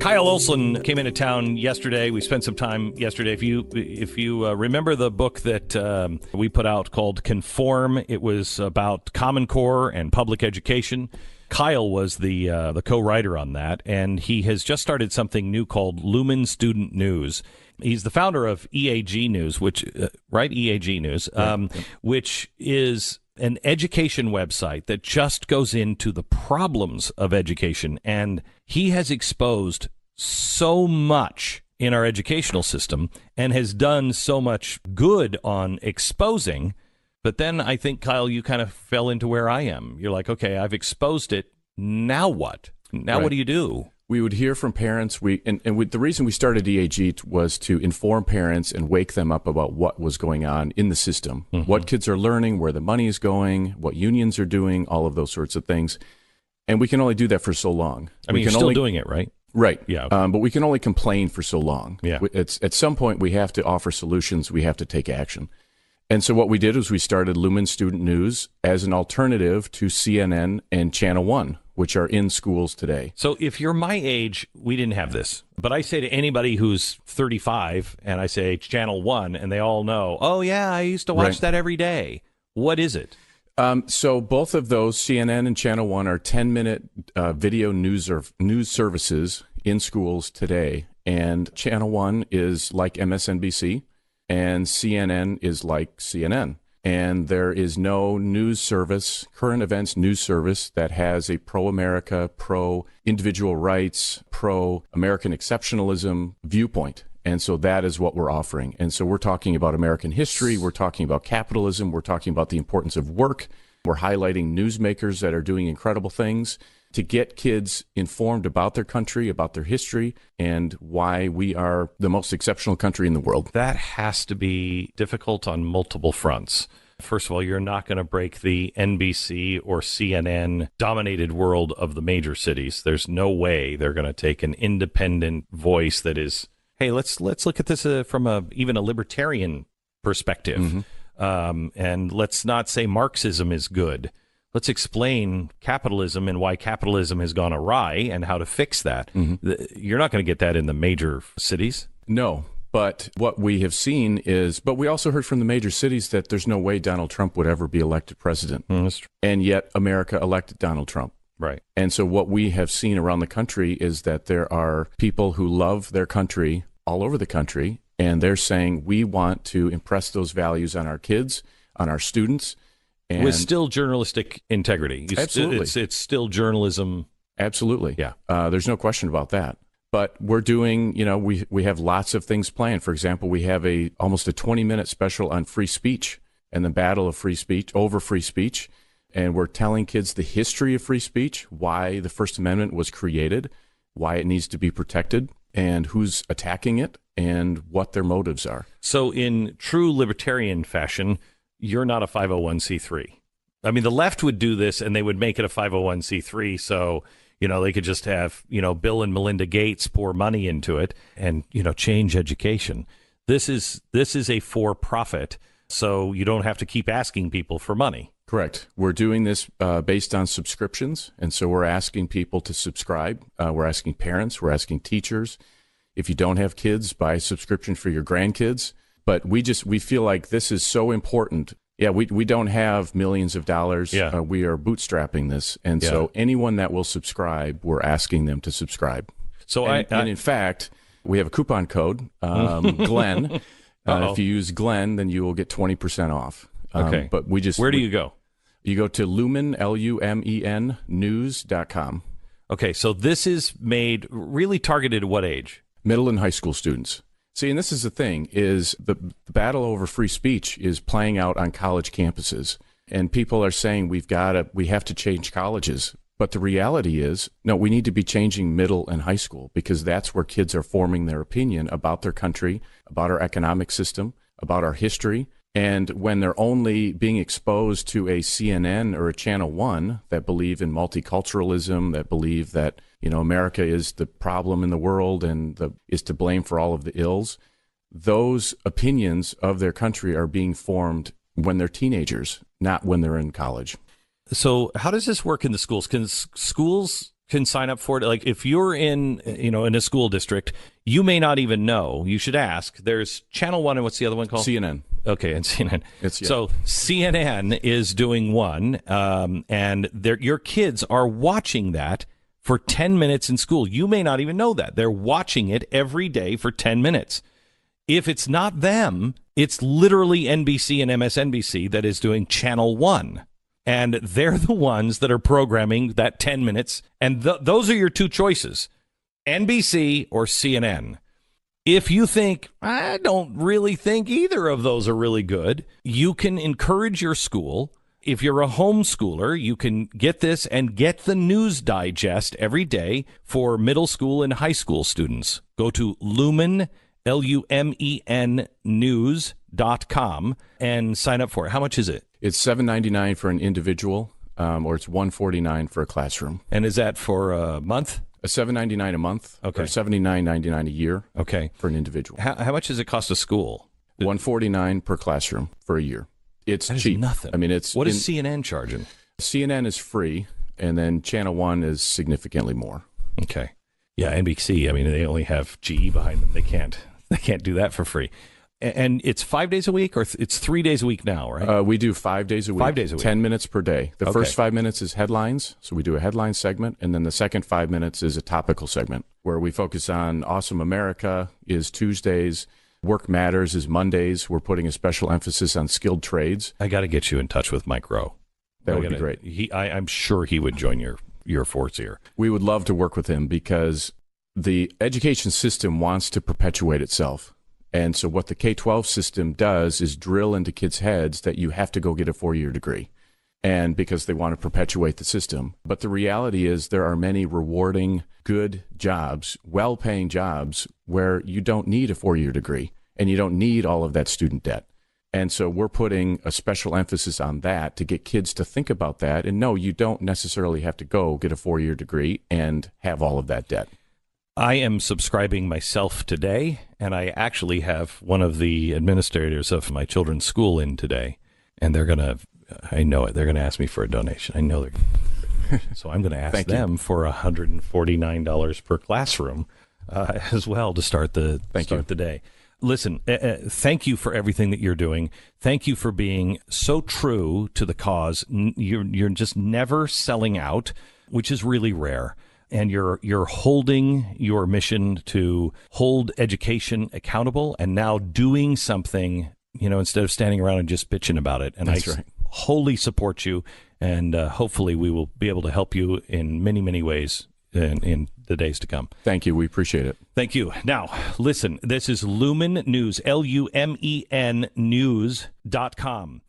Kyle Olsen came into town yesterday. We spent some time yesterday. If you remember the book that we put out called Conform, it was about Common Core and public education. Kyle was the co-writer on that, and he has just started something new called Lumen Student News. He's the founder of EAG News, which EAG News, which is an education website that just goes into the problems of education. And he has exposed so much in our educational system and has done so much good on exposing. But then I think, Kyle, you kind of fell into where I am. You're like, okay, I've exposed it. Now what? Now what do you do? We would hear from parents. The reason we started EAG was to inform parents and wake them up about what was going on in the system, what kids are learning, where the money is going, what unions are doing, all of those sorts of things. And we can only do that for so long. I mean, you're still doing it, right? Right. Yeah. Okay. But we can only complain for so long. Yeah. At some point, we have to offer solutions. We have to take action. And so what we did was we started Lumen Student News as an alternative to CNN and Channel One, which are in schools today. So if you're my age, we didn't have this. But I say to anybody who's 35, and I say Channel One, and they all know, oh, yeah, I used to watch that every day. What is it? So both of those, CNN and Channel One, are 10-minute video news services in schools today. And Channel One is like MSNBC, and CNN is like CNN. And there is no news service, current events news service, that has a pro-America, pro-individual rights, pro-American exceptionalism viewpoint. And so that is what we're offering. And so we're talking about American history. We're talking about capitalism. We're talking about the importance of work. We're highlighting newsmakers that are doing incredible things to get kids informed about their country, about their history, and why we are the most exceptional country in the world. That has to be difficult on multiple fronts. First of all, you're not going to break the NBC or CNN dominated world of the major cities. There's no way they're going to take an independent voice that is, hey, let's look at this from even a libertarian perspective. And let's not say Marxism is good. Let's explain capitalism and why capitalism has gone awry and how to fix that. You're not going to get that in the major cities. No, but what we have seen is, but we also heard from the major cities that there's no way Donald Trump would ever be elected president. That's true. And yet America elected Donald Trump. Right. And so what we have seen around the country is that there are people who love their country all over the country, and they're saying we want to impress those values on our kids, on our students. And with still journalistic integrity. Absolutely. It's still journalism. Absolutely. Yeah. There's no question about that. But we're doing, we have lots of things planned. For example, we have almost a 20-minute special on free speech and the battle of free speech, over free speech. And we're telling kids the history of free speech, why the First Amendment was created, why it needs to be protected, and who's attacking it, and what their motives are. So in true libertarian fashion, you're not a 501c3. I mean, the left would do this and they would make it a 501c3. So, they could just have, Bill and Melinda Gates pour money into it and, change education. This is a for-profit. So you don't have to keep asking people for money. Correct. We're doing this based on subscriptions. And so we're asking people to subscribe. We're asking parents. We're asking teachers. If you don't have kids, buy a subscription for your grandkids. But we feel like this is so important. Yeah, we don't have millions of dollars. Yeah. We are bootstrapping this. And so anyone that will subscribe, we're asking them to subscribe. So and in fact, we have a coupon code, Glenn. If you use Glenn, then you will get 20% off. Okay. But where do you go? You go to Lumen, Lumen, news.com. Okay, so this is made really targeted at what age? Middle and high school students. See, and this is the thing, is the battle over free speech is playing out on college campuses. And people are saying we have to change colleges. But the reality is, no, we need to be changing middle and high school, because that's where kids are forming their opinion about their country, about our economic system, about our history. And when they're only being exposed to a CNN or a Channel One that believe in multiculturalism, that believe that, America is the problem in the world and is to blame for all of the ills, those opinions of their country are being formed when they're teenagers, not when they're in college. So how does this work in the schools? Can can sign up for it. Like if you're in a school district, you may not even know. You should ask. There's Channel 1 and what's the other one called? CNN. Okay, and CNN. Yeah. So CNN is doing one, and your kids are watching that for 10 minutes in school. You may not even know that. They're watching it every day for 10 minutes. If it's not them, it's literally NBC and MSNBC that is doing Channel 1. And they're the ones that are programming that 10 minutes. And those are your two choices, NBC or CNN. If you think, I don't really think either of those are really good, you can encourage your school. If you're a homeschooler, you can get this and get the news digest every day for middle school and high school students. Go to Lumen, Lumen news.com and sign up for it. How much is it? It's $7.99 for an individual, or it's $149 for a classroom. And is that for a month? $7.99 a month, okay. Or $79.99 a year, okay, for an individual. How much does it cost a school? $149 per classroom for a year. It's cheap. Nothing. I mean, it's what is CNN charging? CNN is free, and then Channel 1 is significantly more. Okay, yeah, NBC. I mean, they only have GE behind them. They can't do that for free. And it's 5 days a week, or it's 3 days a week now, right? We do 5 days a week. 5 days a week. 10 minutes per day. The first 5 minutes is headlines. So we do a headline segment. And then the second 5 minutes is a topical segment where we focus on Awesome America is Tuesdays. Work Matters is Mondays. We're putting a special emphasis on skilled trades. I got to get you in touch with Mike Rowe. That would be great. I'm sure he would join your force here. We would love to work with him because the education system wants to perpetuate itself. And so what the K-12 system does is drill into kids' heads that you have to go get a 4-year degree, and because they want to perpetuate the system. But the reality is there are many rewarding, good jobs, well-paying jobs where you don't need a 4-year degree and you don't need all of that student debt. And so we're putting a special emphasis on that to get kids to think about that. And no, you don't necessarily have to go get a 4-year degree and have all of that debt. I am subscribing myself today, and I actually have one of the administrators of my children's school in today, and they're going to, I know it, they're going to ask me for a donation. I know they're so I'm going to ask them for $149 per classroom as well to start the day. Listen, thank you for everything that you're doing. Thank you for being so true to the cause. You're just never selling out, which is really rare. And you're holding your mission to hold education accountable, and now doing something, instead of standing around and just bitching about it. And That's right. Wholly support you, and hopefully we will be able to help you in many, many ways in the days to come. Thank you. We appreciate it. Thank you. Now, listen, this is Lumen News, Lumen news.com.